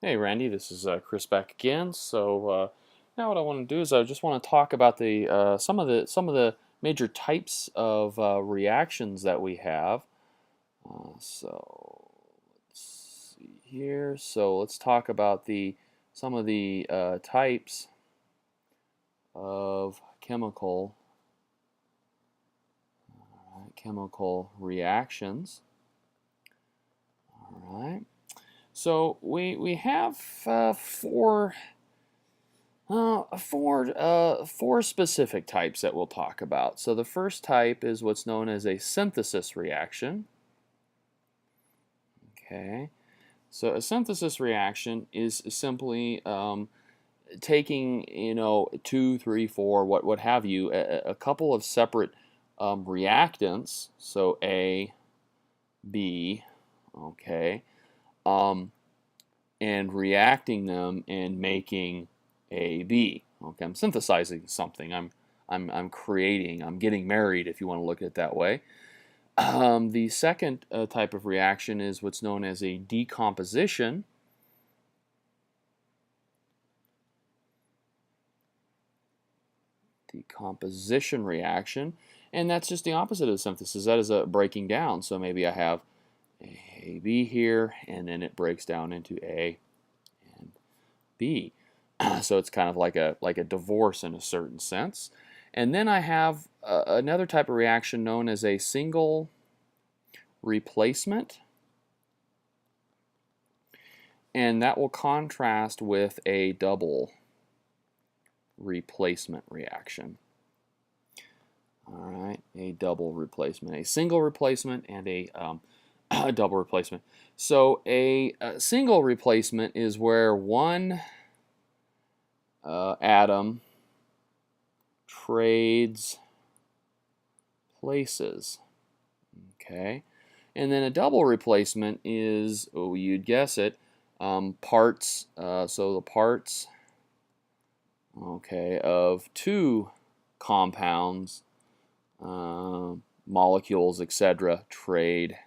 Hey Randy, this is Chris back again. Now what I want to do is I just want to talk about the some of the major types of reactions that we have. Let's see here. So let's talk about the some of the types of chemical reactions. All right. So we have four specific types that we'll talk about. So the first type is what's known as a synthesis reaction. Okay, so a synthesis reaction is simply taking, two, three, four, what have you, a couple of separate reactants. So A, B, okay, um, and reacting them and making AB. Okay, I'm synthesizing something. I'm creating. I'm getting married, if you want to look at it that way. The second type of reaction is what's known as a decomposition. Decomposition reaction, and that's just the opposite of synthesis. That is a breaking down. So maybe I have AB here, and then it breaks down into A and B. So it's kind of like a divorce in a certain sense. And then I have another type of reaction known as a single replacement, and that will contrast with a double replacement reaction. All right, a double replacement, a single replacement, and a double replacement. So a single replacement is where one atom trades places. Okay, and then a double replacement is, oh, you'd guess it, parts. So the parts, okay, of two compounds, molecules, etc., trade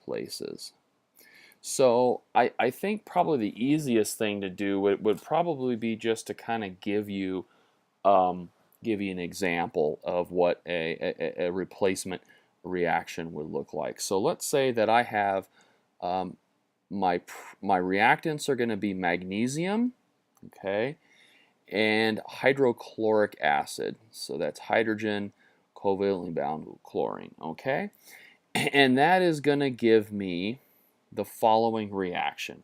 places. So I think probably the easiest thing to do would probably be just to kind of give you an example of what a replacement reaction would look like. So let's say that I have my reactants are going to be magnesium, okay, and hydrochloric acid. So that's hydrogen covalently bound with chlorine, okay, and that is going to give me the following reaction.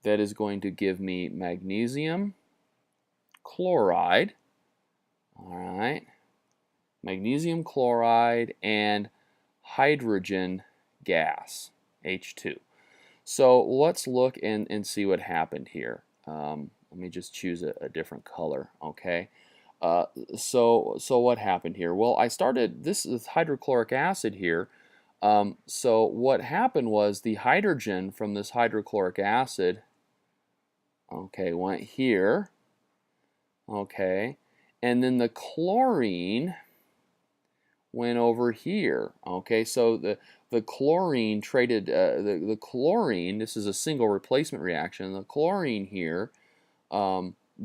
That is going to give me magnesium chloride, all right, magnesium chloride and hydrogen gas, H2. So let's look and see what happened here. Let me just choose a different color, okay? So what happened here? Well, I started, this is hydrochloric acid here. So what happened was the hydrogen from this hydrochloric acid, okay, went here, okay, and then the chlorine went over here, okay. So the chlorine traded the chlorine. This is a single replacement reaction. The chlorine here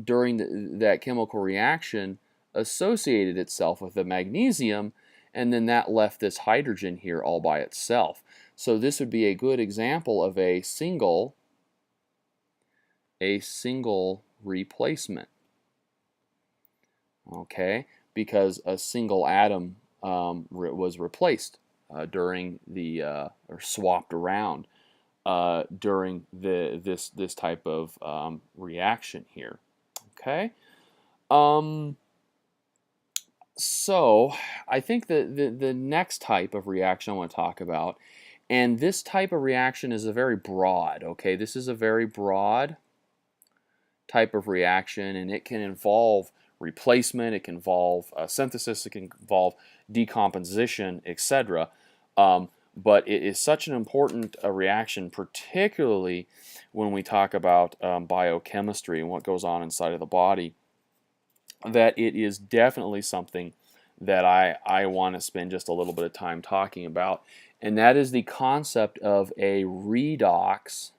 during that chemical reaction associated itself with the magnesium, and then that left this hydrogen here all by itself. So this would be a good example of a single replacement, okay, because a single atom was replaced during the or swapped around during this type of reaction here. Okay. So I think the next type of reaction I want to talk about, and this type of reaction is a very broad, okay, this is a very broad type of reaction, and it can involve replacement, it can involve synthesis, it can involve decomposition, etc. But it is such an important reaction, particularly when we talk about biochemistry and what goes on inside of the body, that it is definitely something that I want to spend just a little bit of time talking about. and that is the concept of a redox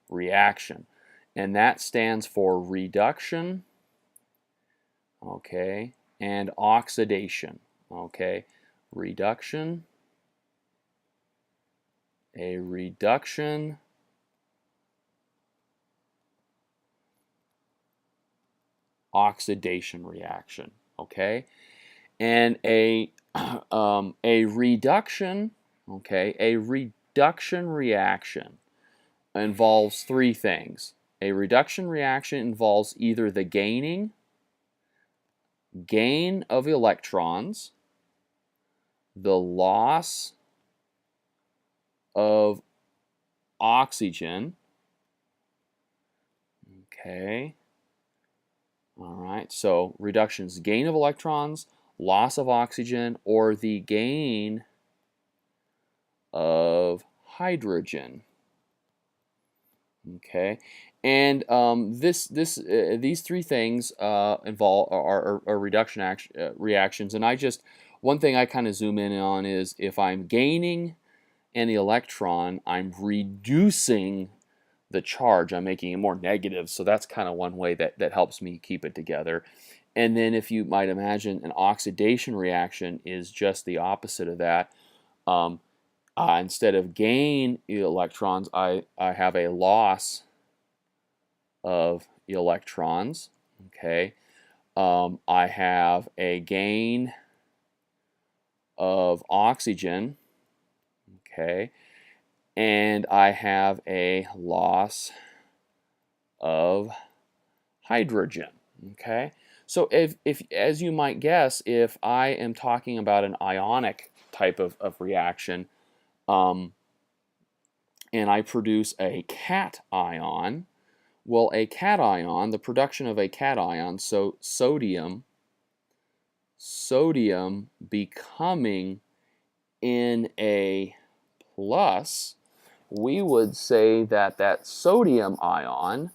reaction, and that stands for reduction, okay, and oxidation, okay, reduction, a reduction, oxidation reaction, okay, and a reduction, okay, a reduction reaction involves three things. A reduction reaction involves either the gain of electrons, the loss of oxygen, okay, all right, so reduction is gain of electrons, loss of oxygen, or the gain of hydrogen. Okay, and these three things involve are reduction reactions, and one thing I kind of zoom in on is if I'm gaining an electron, I'm reducing the charge. I'm making it more negative, so that's kind of one way that helps me keep it together. And then if you might imagine, an oxidation reaction is just the opposite of that. Instead of gain electrons, I have a loss of electrons. Okay, I have a gain of oxygen. Okay, and I have a loss of hydrogen. Okay, so if as you might guess, if I am talking about an ionic type of reaction, and I produce a cation, well, a cation, the production of a cation, so sodium becoming Na plus, we would say that that sodium ion,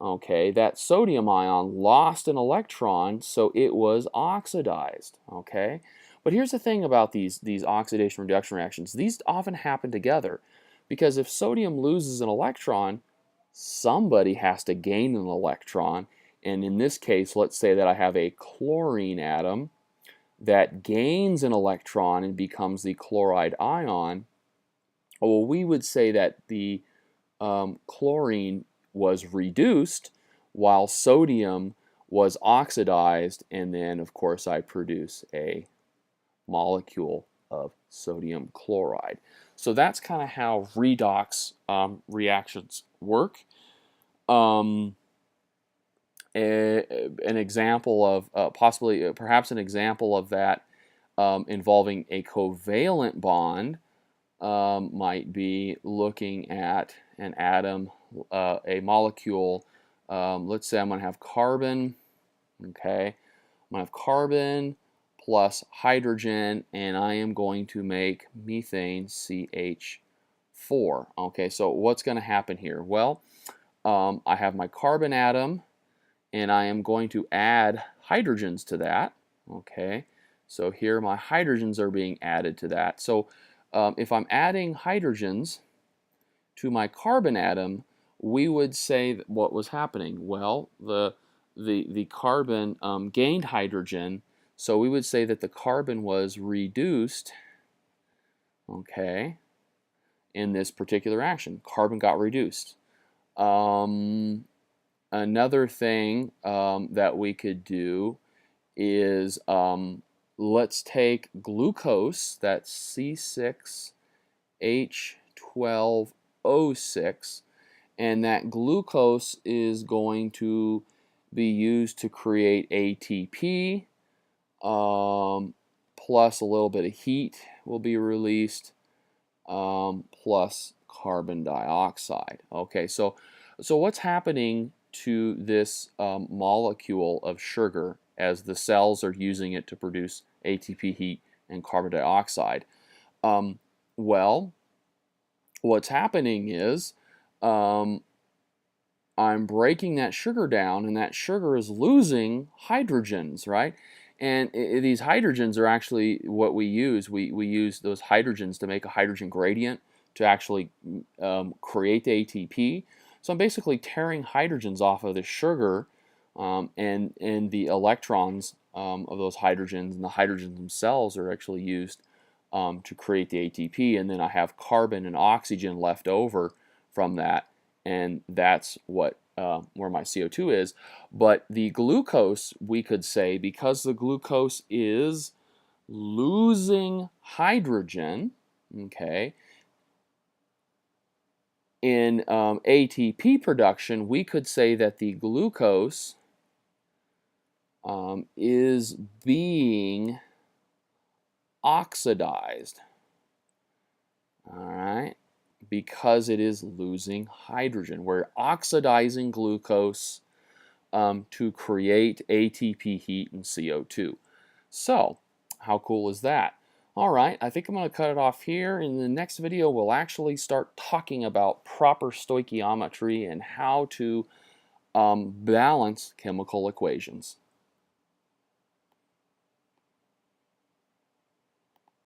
okay, that sodium ion lost an electron, so it was oxidized, okay? But here's the thing about these oxidation reduction reactions. These often happen together because if sodium loses an electron, somebody has to gain an electron. And in this case, let's say that I have a chlorine atom that gains an electron and becomes the chloride ion. Well, we would say that the chlorine was reduced while sodium was oxidized, and then of course I produce a molecule of sodium chloride. So that's kind of how redox reactions work. An example of perhaps an example of that involving a covalent bond might be looking at an atom, a molecule. Let's say I'm going to have carbon. Okay, I'm going to have carbon plus hydrogen, and I am going to make methane CH4. Okay, so what's going to happen here? Well, I have my carbon atom, and I am going to add hydrogens to that. Okay, so here my hydrogens are being added to that. So if I'm adding hydrogens to my carbon atom, we would say that what was happening? Well, the carbon gained hydrogen, so we would say that the carbon was reduced, okay, in this particular action. Carbon got reduced. Another thing that we could do is let's take glucose, that's C6H12O6, and that glucose is going to be used to create ATP, plus a little bit of heat will be released, plus carbon dioxide. Okay, so what's happening to this molecule of sugar as the cells are using it to produce ATP, heat, and carbon dioxide? Well, what's happening is I'm breaking that sugar down, and that sugar is losing hydrogens, right? And these hydrogens are actually what we use. We use those hydrogens to make a hydrogen gradient to actually create the ATP. So I'm basically tearing hydrogens off of the sugar, and the electrons of those hydrogens and the hydrogens themselves are actually used to create the ATP, and then I have carbon and oxygen left over from that, and that's what where my CO2 is. But the glucose, we could say, because the glucose is losing hydrogen, okay, in ATP production, we could say that the glucose is being oxidized, all right, because it is losing hydrogen. We're oxidizing glucose to create ATP heat and CO2. So, how cool is that? All right, I think I'm going to cut it off here. In the next video, we'll actually start talking about proper stoichiometry and how to balance chemical equations.